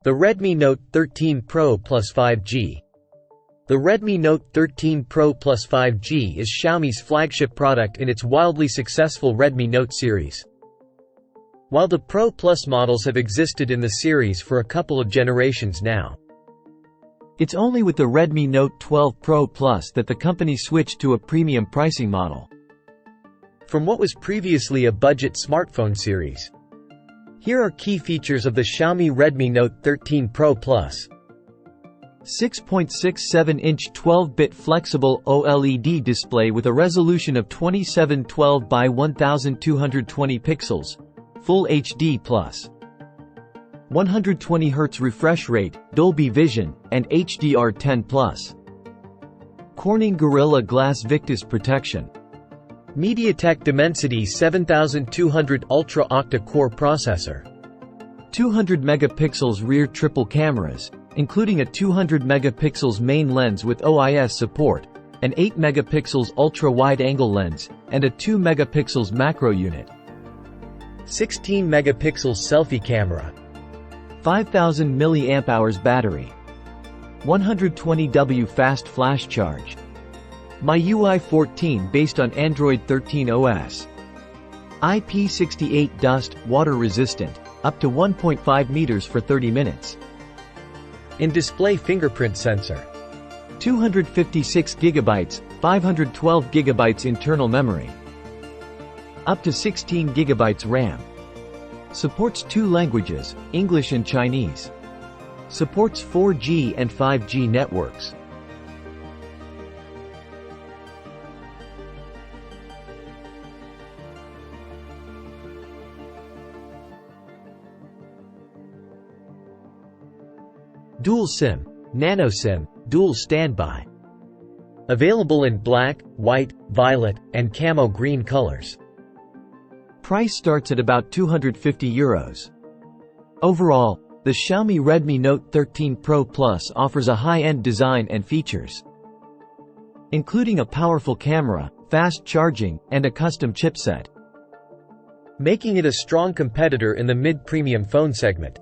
The Redmi Note 13 Pro Plus 5G. The Redmi Note 13 Pro Plus 5G is Xiaomi's flagship product in its wildly successful Redmi Note series. While the Pro Plus models have existed in the series for a couple of generations now, it's only with the Redmi Note 12 Pro Plus that the company switched to a premium pricing model from what was previously a budget smartphone series. Here are key features of the Xiaomi Redmi Note 13 Pro Plus. 6.67-inch 12-bit flexible OLED display with a resolution of 2712 by 1220 pixels, Full HD+. 120Hz refresh rate, Dolby Vision, and HDR10+. Corning Gorilla Glass Victus protection. MediaTek Dimensity 7200 Ultra octa-core processor. 200 megapixels rear triple cameras, including a 200 megapixels main lens with OIS support, an 8 megapixels ultra-wide-angle lens, and a 2 megapixels macro unit. 16 megapixels selfie camera. 5000 mAh battery. 120W fast flash charge. MyUI 14 based on Android 13 OS. IP68 dust, water resistant, up to 1.5 meters for 30 minutes. In-display fingerprint sensor. 256 GB, 512 GB internal memory. Up to 16 GB RAM. Supports 2 languages, English and Chinese. Supports 4G and 5G networks. Dual SIM, Nano SIM, Dual Standby. Available in black, white, violet, and camo green colors. Price starts at about €250. Overall, the Xiaomi Redmi Note 13 Pro Plus offers a high-end design and features, including a powerful camera, fast charging, and a custom chipset, making it a strong competitor in the mid-premium phone segment.